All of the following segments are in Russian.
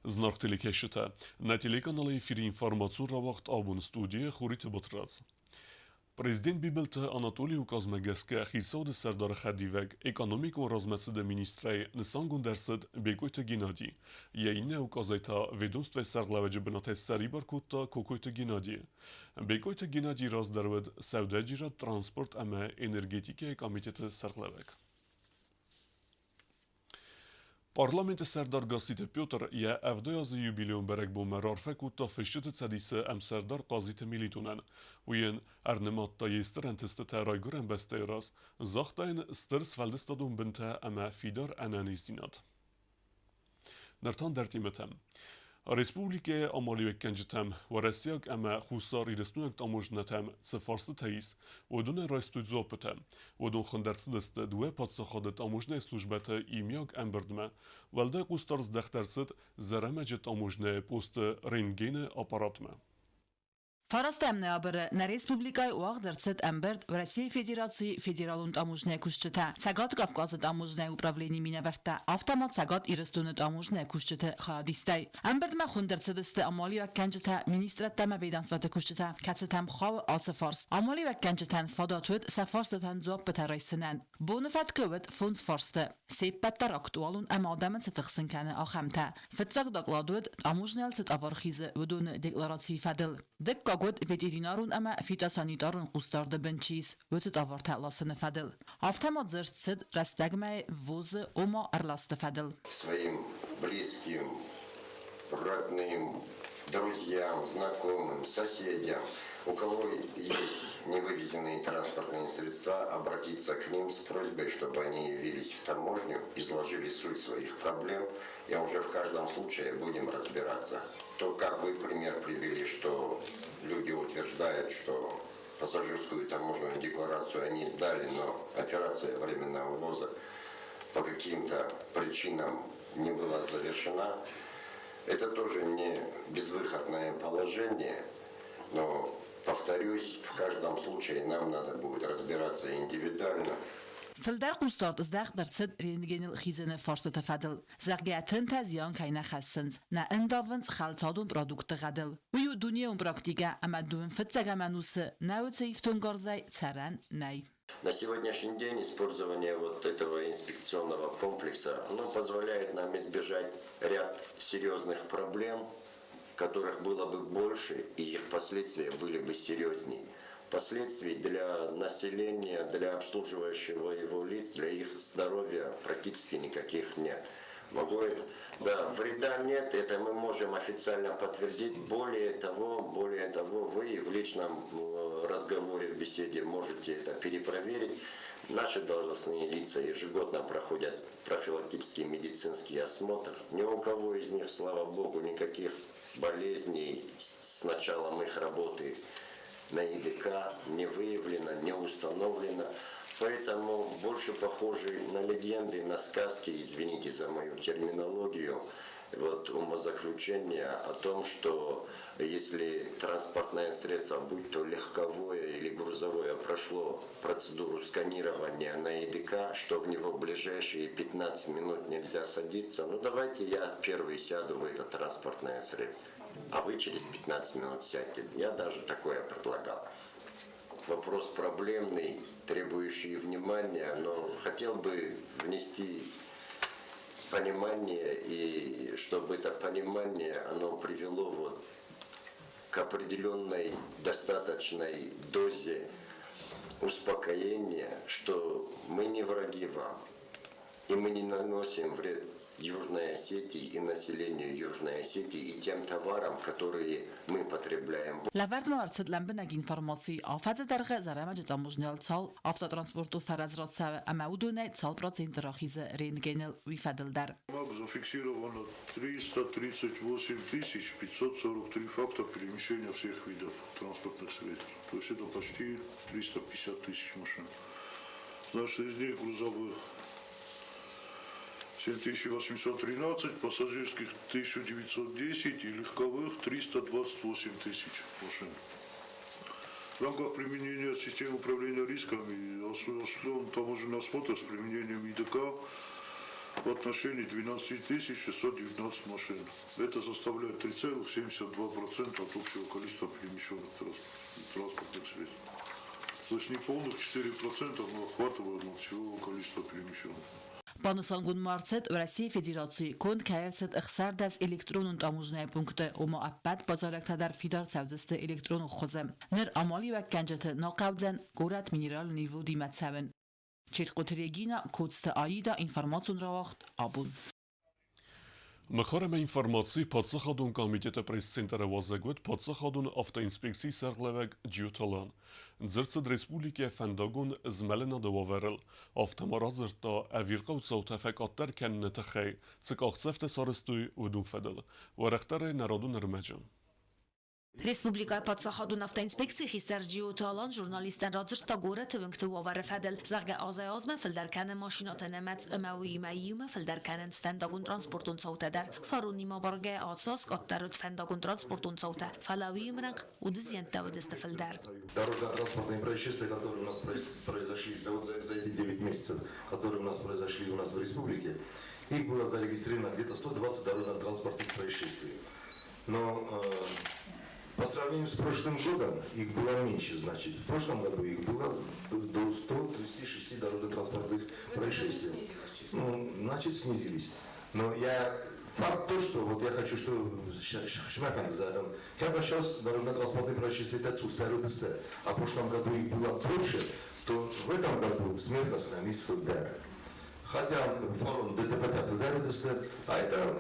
Знак телекешите. На телеканале эфире информацию равахт абун студия Хурит Батрац. Президент Бибелта Анатолий Указмегеска хисад сардар хадивег экономику размецеде министрей несангун дерсед бекойта Геннадий. Яйне указайта ведомстве сарлаведжи бенате сарибар кутта кокойта Геннадий. Бекойта Геннадий раздарвед саудаджира транспорт аме энергетика комитета сарлавег. Parlamenti Serdar Piotr je evdeyazi jubileum berek bu merarfek u ta fışıtı sedise em Serdar Qazite militunen. Uyen ernematta yesteren teste terayguren besteyras, zaxtayn sters veldestadun binte eme fidar enanizdinat. Nertan dertimetem. Respublike amali vekkencetem و رسیاک اما خوصاری رسنوک تاموجنتم سفارست تاییس و دون رایستوی زوپتم و دون خندرس دست دوه پادسخادت آموجنه سلوجبت ایمیاک امبردمه ولده قوستارز دخترست زرمجت آموجنه پوست رنگین اپاراتمه. Фарастемне на республикай уагдерцет эмберд в России Федерации федералун таможня кушчета. Сагат Кавказы таможня управление минаверта. Автомат сагат ирестуны таможня кушчета хадистай. Эмберд ма хундерцедесте амали ва канжета министраттама ведомствата кушчета. Кацетам хав асфарс. Амали ва канжетан фадатуд сафарстан зоб бетарайсенен. Бонфат ковет фунс фарсте. Сеппаттар актуалун ам адамен сетхсен кане ахамта. Фетсак докладуд таможнял сет авархизе ведун декларации фадил. قد ветеринарун ама фитосанитарун قوستارده بنچیز وزد آورت لاسن فدل. автомат зерцед растагмай воз ома арласт фадил. Своим близким, родным, друзьям, знакомым, соседям, у кого есть невывезенные транспортные средства, обратиться к ним с просьбой, чтобы они явились в таможню, изложили суть своих проблем, и уже в каждом случае будем разбираться. То, как вы пример привели, что люди утверждают, что пассажирскую таможенную декларацию они сдали, но операция временного ввоза по каким-то причинам не была завершена, это тоже не безвыходное положение, но, повторюсь, в каждом случае нам надо будет разбираться индивидуально. فلدر قوستارد ازداق درصد رنگین الخیزن فارست تفادل زرگیتن تزیان کاینا خسنز نه انداونز خالتادون پرودوکت غدل ویو دنیا اون پراکتیکا اما دون فتزگا منوس ناو цейфтон горзай царан най. На сегодняшний день использование вот этого инспекционного комплекса позволяет нам избежать ряд серьезных проблем, которых было бы больше, и их последствия были бы серьезней. Последствий для населения, для обслуживающего его лиц, для их здоровья практически никаких нет. Вреда нет, это мы можем официально подтвердить. Более того, вы в личном разговоре, в беседе можете это перепроверить. Наши должностные лица ежегодно проходят профилактический медицинский осмотр. Ни у кого из них, слава богу, никаких болезней с началом их работы на ИДК не выявлено, не установлено. Поэтому больше похожи на легенды, на сказки, извините за мою терминологию, умозаключение о том, что если транспортное средство, будь то легковое или грузовое, прошло процедуру сканирования на ИДК, что в него в ближайшие 15 минут нельзя садиться, давайте я первый сяду в это транспортное средство, а вы через 15 минут сядьте. Я даже такое предлагал. Вопрос проблемный, требующий внимания, но хотел бы внести понимание, и чтобы это понимание, оно привело к определенной достаточной дозе успокоения, что мы не враги вам, и мы не наносим вред Южной Осетии и населению Южной Осетии и тем товарам, которые мы потребляем. لورد مارتد لمبنگ اینفورماسی آفت درغ زرمج تاموجنال سال автотранспорту фаразраса амаудуне цал процент рахиза рентгенел вифадл дар. Зафиксировано 338 543 факта перемещения всех видов транспортных средств. То есть это почти 350 тысяч машин. Значит, из них грузовых 7813, пассажирских 1910 и легковых 328 тысяч машин. В рамках применения системы управления рисками осуществлен таможенный осмотр с применением ИДК в отношении 12 619 машин. Это составляет 3,72% от общего количества перемещенных транспортных средств. То есть неполных 4% мы охватываем от всего количества перемещенных. Բանսանգուն մարցետ Ռասիայի Ֆեդերացիի կոնդ կայացետ ըխսարդաս էլեկտրոնուն տամուժնայ պունկտը ոմա ապատ բազարակտադար ֆիդար սավձստը էլեկտրոնու խոզեմ ներ ամալի վակ կանջեթը նոկավձեն գորատ միներալ նիվու դիմացավեն Չերկոթերեգինա կոծտը այիդա ինվարմացուն ռավախտ աբուն Մխորեմ է ինվարմացի պացախադուն կամիտետը պրեսցենտերը վազեգոտ պացախադուն ավտոինսպեկցի սեղլևեկ ջյութալան Ձրծդ ռեսպուլիկե ֆենդագուն զմելենա դովավերել, ավտամարազրտա əvirqa utsavtəfək atlar kəninə təxəy, цик աղցեվտե սարստույ ու դուն ֆեդել, վարəxtər է նարադուն ըրմեջան։ Республика Պատսախադուն ավտոինսպեկցիի խիստերջիու թալան ժուրնալիստեն ռաձրտա գորը թվնքտու ավարը ֆեդել զարգա ազայազմը ֆլդարկանը մաշինոտը նեմեց ըմավուի մայիումը ֆլդարկանեն սվենդագուն տրանսպորտուն ծավտադար ֆարունի մաբարգե ացոս կոտտարուտ ֆենդագուն տրանսպորտուն ծավտա ֆալավի իմրանք ուդզիեն տավդստը ֆլդար Дорожно-транспортные происшествия, которые у нас произошли за эти 9 месяцев, которые у нас произошли у нас в республике, их было зарегистрировано где-то 120 дорожно-транспортных происшествий. Но по сравнению с прошлым годом их было меньше, значит. В прошлом году их было до 136 дорожно-транспортных происшествий. Ну, значит, снизились. Но факт то, что вот я хочу, что Шмахан задам. Когда сейчас дорожно-транспортные происшествия это цустарудысты, а в прошлом году их было больше, то в этом году смертность на мисс ФДР. Хотя форум ДТП ФДРудысты, а это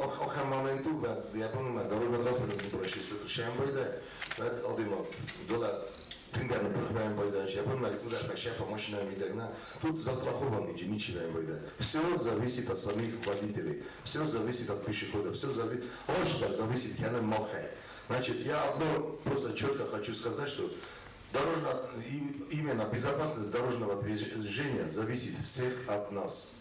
охам моменту, я понимаю, дорожно-транспортные происшествия, Шамбайда, это Алдима, дола Финдерно прохваем бойда, я понимаю, что шефа машина медагна, тут застрахованы ничего не бойда. Все зависит от самих водителей, все зависит от пешеходов, все зависит от махе. Значит, я одно просто четко хочу сказать, что именно безопасность дорожного движения зависит всех от нас.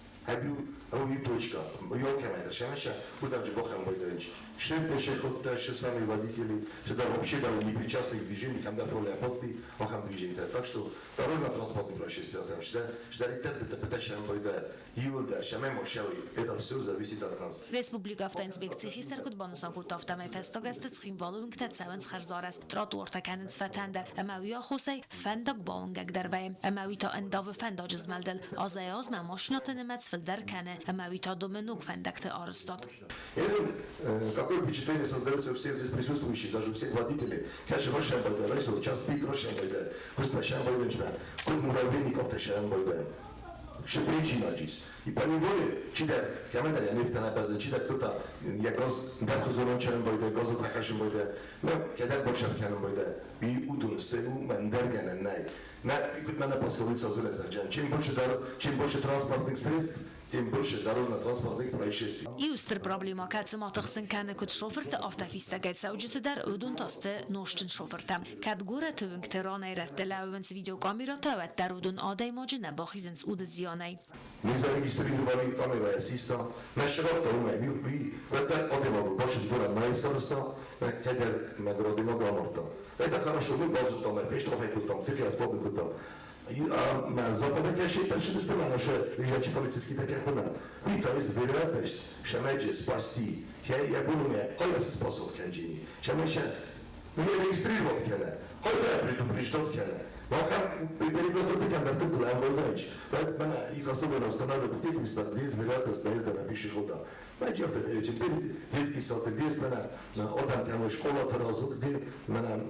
Точка. Ёлками, шамача, куда же бохам бойденч. Что пешеход, что сами водители, что вообще даже не причастны к движению, когда фроля подпи, бохам движение. Так что дорожно-транспортные происшествия, там, что это пытаешься бойда, юлда, шамемо шави, это все зависит от нас. Республика автоинспекции хистер бонусангут автомай фестогасты цхинвалун ктацавен схарзараст тротуортаканен сфатандер اماویا خوسی فندق باونگک دربایم اماویتا انداو فنداج زمالدل آزایاز ما ماشینات نمت فلدر کنه اماویتا دومنوک فندقت آرستاد. Какое впечатление создается у всех здесь присутствующих, даже у всех водителей? Конечно, Рошен Байда, Райсов, час пик Рошен Байда, Куспашан Байда, Кут Муравейников Ташан Байда. Что причина здесь? И по неволе, читать, комментарий, они в Танапазе, читать кто-то, я гроз, Дахузон Чан Байда, Грозу Тахашин Байда, но когда больше Чан Байда, и удун, стегу, Мандерген, най. Мене пословица Зулесаджан. Чем больше транспортных средств, тем больше дорожно-транспортных происшествий. Иустер проблема кацматахсын кане кут шоферты автофистагайт саужысы дар удун тасты ноштын шоферта. Кат гура төвінг терана ираттелауэнс видеокамерата вәт дар удун адай маджы набахизэнс уды зиянай. Мы зарегистрировали камеру ассиста. Наш широк умай, вәт одемагыл башын дура найсарыста, кедер мегродино гаморта. Это хорошо, мы базу там, пештрофай кутам, цифиаспобы кутам. Запомните, что это что наши лежачие полицейские такие и то есть вероятность, что мы спасти. Я буду какой способ кенджини. Что мы не регистрировать кена, какой предупреждать кена. Вахам перегрузить кена только амбойденч. Поэтому их особенно устанавливают в тех местах, где есть вероятность наезда на пешехода. Знаете, перед детский сад, где есть одна кена школа, где одна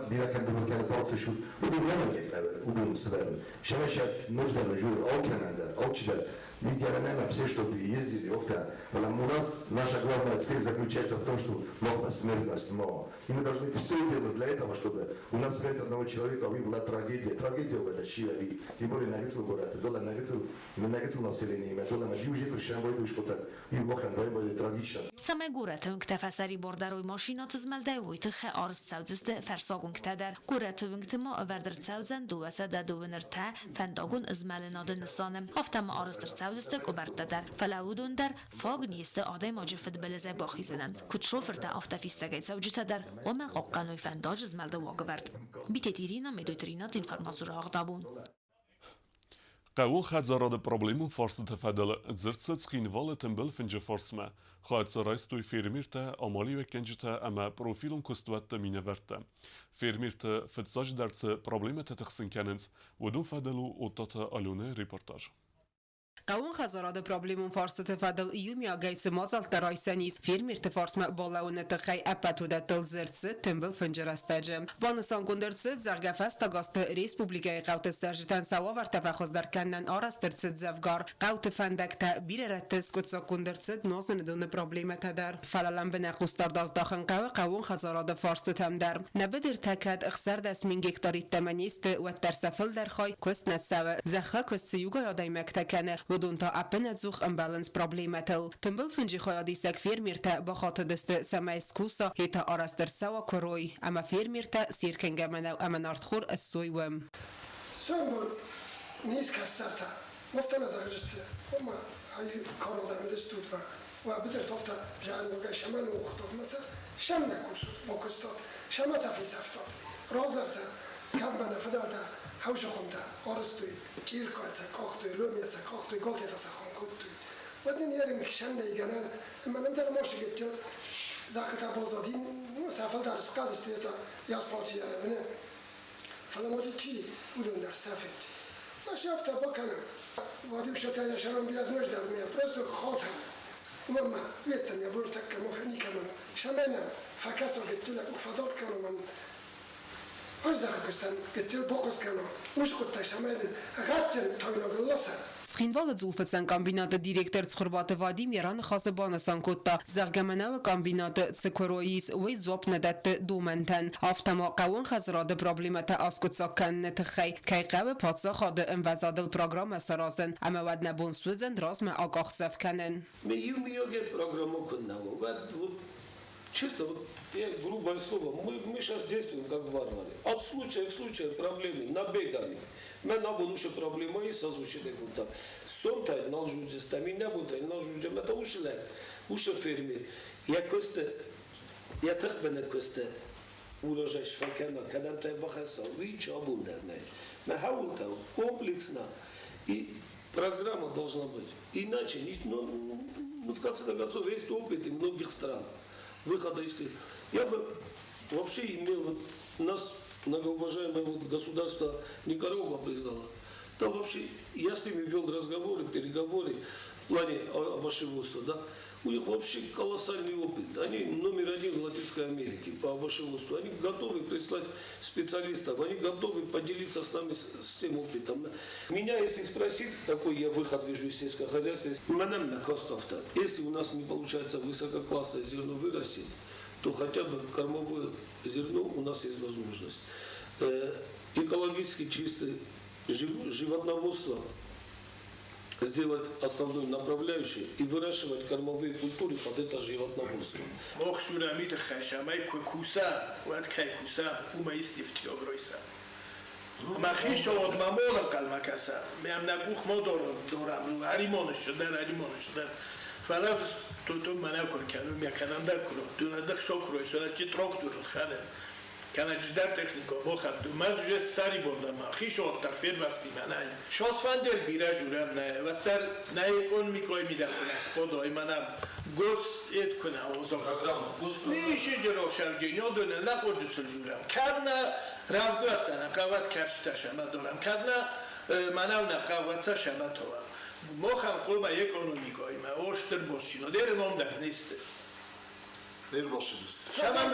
директор был кена портушу, удобно сверху. Шамаша нужно жур, алчидер. Мы делаем все, чтобы ездили офта. Потому у нас наша главная цель заключается в том, что много смертность мало. И мы должны все делать для этого, чтобы у нас смерть одного человека была трагедия. Трагедия в этой Шилави. Тем более нагицел город, дола нагицел население, дола на юже крышам бойду что-то и вохан бойду трагично. Самай гурэтын ктафасари бордаруй машинат змалдай уйтхе арст саудзсте ферсагун ктадер. Гурэтын ктма авердер саудзен дуаса да дуверта фендагун змаленадын санем. Автам арстер ساوزسته کوبرت در فلاودون در فاگ نیست آدم ماجفت بلزه باخی زدن کتشوفر تا آفتافیسته گیت سوجت در و من قانوی فنداج زملده واقع برد بیت تیرینا میدوترینا اینفرماسور آقدابون قوون خزاراد پروبلیمون فارست تفادل زرتست خینوال تنبل فنج فارسما خواهد سرایستوی فیرمیرتا آمالی و کنجتا اما پروفیلون کستوات مینورتا فیرمیرتا فتساج درس پروبلیمت تخسین کننز و دون فادلو اوتاتا آلونه ریپورتاج قوون خزاراد پروبلیمون فارست تفادل ایومیا گیس مازال ترایسنیز فیرمیر تفارسما بالاونه تخی اپاتودا تلزرتس تنبل فنجرستاجم بانسان گندرتس زرگفست تاگاست ریسپوبلیکای قوت سرجتن سوا ور تفخص در کنن آرسترتس زفگار قوت فندکتا بیر رتس کتسا گندرتس نوزن دون پروبلیمت در فلالم بنقوستار داز داخن قوون خزاراد فارست تم در نبدر تکد اخسر دست من گکتاری تمنیست و ترسفل در خای کست نتساو زخه کست یوگا یادای مکتکنه ودون تا اپن زوخ امبالانس پروبلیمتل تنبل فنجی خیادیستک فیرمیرتا با خاطر دست سمایس کوسا هیتا آرستر سوا کروی اما فیرمیرتا سیرکنگه منو اما نارتخور السوی وم سومبول نیز کسترتا مفتن از اگرسته اما هایی کارو در مدستود و بدر تفتا جان وگه شمال وقتو مثلا شم نکوسو با کستا شم صفی سفتا راز درتا کد من فدالتا هوش خونده آرستوی چیرکایسه کاختوی لومیسه کاختوی گلتیتاسه خونگوتوی و دین یاریم که شنده ایگنن منم در ماشی گتیل زاکتا بازدادین سفل در سقادستی تا یاسلاچی داره بینه فلماتی چی بودن در سفید ما شافتا بکنم وادیم شتای شرم بیاد نوش در میام پرستو خاطر ماما ویتن یا برتک مخنی کمان شمینم فکسو گتیلک افادار کنم من سخینوال زولفتسن کامبینات دیرکتر تخربات وادی میران خاص بانسان کتا زرگمناو کامبینات سکرویز وی زوب ندت دومنتن آفتما قوان خزراد پروبلیمت آسکت ساکن نتخی که قوه پاتسا خاد انوزاد الپروگرام سرازن اما ود نبون سوزن راز ما آگاه سف کنن میگه программу کننو чисто вот я грубое слово, мы сейчас действуем как варвары. От случая к случаю проблемы набегали. Мы на будущее проблемы и созвучили куда. Сомта на жуде стамина будет, на жуде это ушли. Уше ферме. Я косте, я так бы на косте урожай швакана, когда ты бахасал, вич абундерный. Мы хаулта комплексно и программа должна быть. Иначе, ну в конце концов, есть опыт in многих стран. Выхода из кризиса. Я бы вообще имел, нас многоуважаемое государство Никарагуа признало. Там вообще, я с ними вел разговоры, переговоры в плане овощеводства, да. У них вообще колоссальный опыт. Они номер один в Латинской Америке по овощеводству. Они готовы прислать специалистов, они готовы поделиться с нами с тем опытом. Меня, если спросить, какой я выход вижу из сельского хозяйства, если у нас не получается высококлассное зерно вырастить, то хотя бы кормовое зерно у нас есть возможность. Экологически чистое животноводство сделать основной направляющей и выращивать кормовые культуры под это животноводство. Мохшурамит хашамай кукуса, вот кайкуса, ума истифти огройса. Махиш от мамола калмакаса, мям нагух модором дорам, аримоныш шудар, аримоныш шудар. Фалав то манав коркану, мяканандар куро, дунадах шокрой, сорачи трактор хане. Канадждар техника бохат, маз уже сари бордам, хиш от тарфер васти манай. Шосфандер бира журам не, ватар не экономикой мидахунас, подой манам гос эт куна озо программа. Нише джеро шарджино доне на поджуцл журам. Кадна равдуаттана қават каршта шама дорам. Кадна манав на қаватса шама това. Мохам қома экономикой ма оштер босчино. Дер номдар несте. Дер босчино. Шама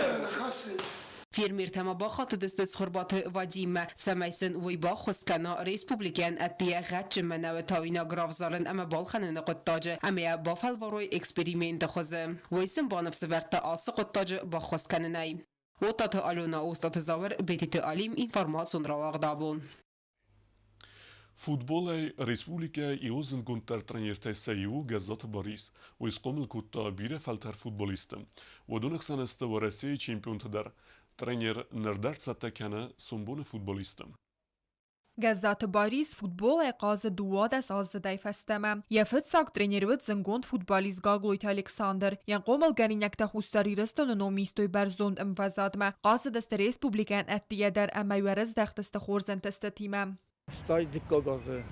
فیرمیر تما با خاطر دست خربات وادیم سمیسن وی با خسکنا ریسپوبلیکن اتیه غچ منو تاوینا گرافزارن اما بالخن قطاج اما با فلواروی اکسپریمنت خوزه ویسن با نفس ورت آس قطاج با خسکن نی و تا آلونا اوستات زاور بیتیت آلیم اینفرماسون را واقدابون فوتبول Республика Иозен гунтар тренертай Саиу газат Борис. Уискомил кутта бире фалтар футболистам. Водунах санаста в России чемпион тадар. Тренер нердарца такана сумбон футболистам. Газат Борис футбол قاز دواد از آزده فستمه. یفت ساک ترینروت زنگوند فوتبالیز گاگلویت الکساندر. ین قومل گرینک تخوستاری رستون نومیستوی برزوند امفازادمه. قاصد است ریسپوبلیکن اتیه در اما یورز دختست خورزن تست تیمه. Stai dikkat gazı.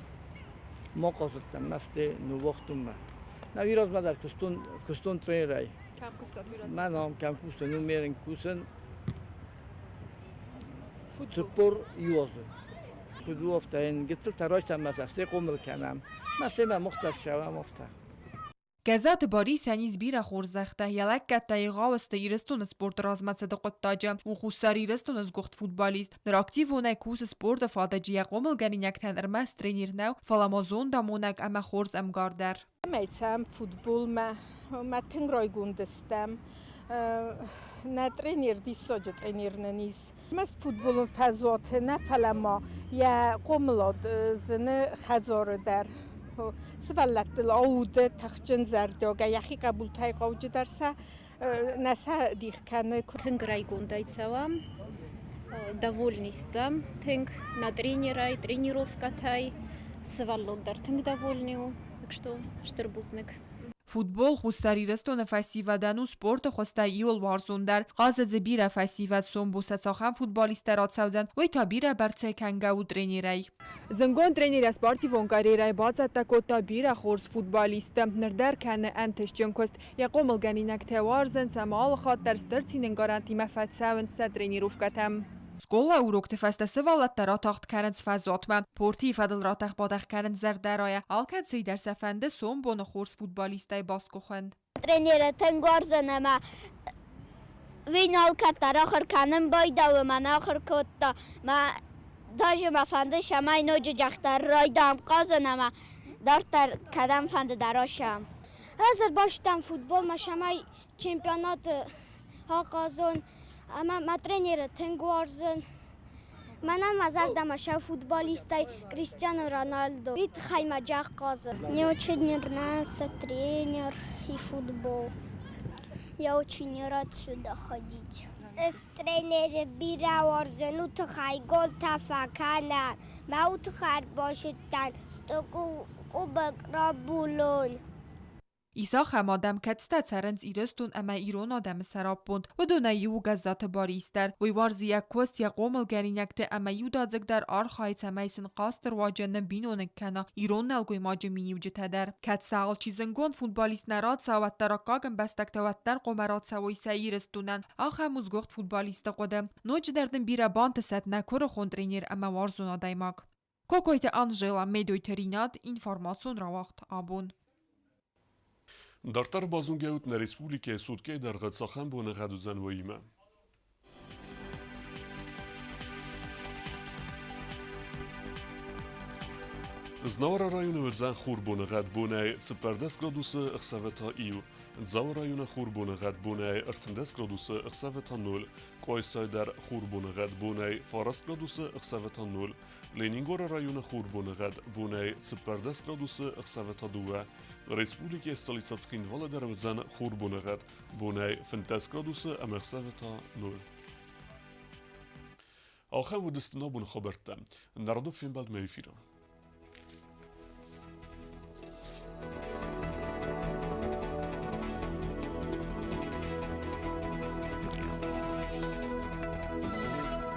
ما قاصدتم مثل نو وقتم من نویراز ما در کستون ترین رای من هم کم کوسن و میرن کوسن سپور یوازو کدو افته این گتل تراشتم مسافته قومل کنم مثل من مختار شوم افته Գազատ բարիս անից բիրա խորզախտա յալակ կատայղավստը իրստուն սպորտ ռազմացը դղոտտաջը ու խուսար իրստուն զգողտ ֆուտբոլիստ նր ակտիվ ունայ կուս սպորտը ֆադաջիա կոմլ գարինակ թաներմաս տրեներնավ ֆալամոզոն դամոնակ ամա խորզ ամգարդար Մեծամ ֆուտբոլ մա թնգրոյ գունդստամ նա տրեներ դիսոջը տրեներնից մս ֆուտբոլն ֆազոթը նա ֆալամա յա կոմլոդ զնը խազորը դար سفلت العود تخجن زردوگا یخی قبول تای قوجه درسا نسا دیخ کنه تنگرای گوندای цавам довольнистам тенг на тренерай тренировкатай севаллодар тенг довольню так что штербузник Ֆուտբոլ խուսարիրստոնը ֆասիվադանու սպորտը խոստա իոլ վարզոնդար ғազը բիրա ֆասիվադ սոմ բուսացախան ֆուտբոլիստերացավդան ոյ թա բիրա բարձե կանգա ու տրեներայ Զնգոն տրեներա սպորտիվոն կարերայ բացատա կոտա բիրա խորս ֆուտբոլիստը նրդար կանը անտեշ ջնքոստ յակոմլ գանինակ թեվարզն սամալ խատար ստրցինեն գարանտի մաֆացավն սա տրեներովկատամ Skola urokte festese vallat ratacht kerens fazotma. Porti fadl ratach badach kerens zerdaraya. Alkat si der sefende son bon khors futbolistay baskochen. Trenere tengorzanama. Vin alkat akhir kanem bayda ve man akhir kotta. Ma dajma fande shamay noje jakhtar raydam qazanama. Dartar kadam fande darasham. Hazır baştan futbol ma shamay çempionat ha qazon اما ما ترینر تنگوارزن منم مازال دمشق футболистای کریستیانو رونالدو вид خیمه جاق قازن Мне очень нравится тренер и футбол. Я очень рад сюда ходить. тренер بیراورزن و تخای گل تفکانه ما او تخار باشدن ستوکو کوبک رابولون ایسا خمادم کتستا ترنز ایرستون اما ایرون آدم سراب بوند و دونایی و گزات باریستر وی وارزی یک کوست یا قومل گرینکته اما یو دازگ در آرخای تمایسن قاستر واجن بینونک کنا ایرون نلگوی ماجمینیو جته در کت ساقل چیزنگون فوتبالیست نراد ساوت در اقاقم بستک توت در قمرات سوی سایرستونن آخه موزگوخت فوتبالیست قدم نوچ دردن بیره بانت ست نکر خوندرینیر اما وارزون آدایماک کوکویت انجلا میدوی ترینات اینفارماسون را وقت آبون Դարտար բազունգեուտ ներեսպուլիկ է սուտկե դարգացախան բոնը ғադուզանվոյիմը։ Znavara rayonu vërzan khur bone għad bonaj cëpërdes gradusë ëksaveta iu. Ndzava rayonu khur bone għad bonaj ërtëndes gradusë ëksaveta null. Kojsaj dar khur bone għad bonaj faras gradusë ëksaveta null. Leningora rayonu khur bone għad bonaj cëpërdes gradusë ëksaveta dua. Respublike Stolica Vala der vërzan khur bone għad bonaj fëntes gradusë ëksaveta null. آخر و دستنا بون خبرتم. نردو فیلم بعد میفیرم.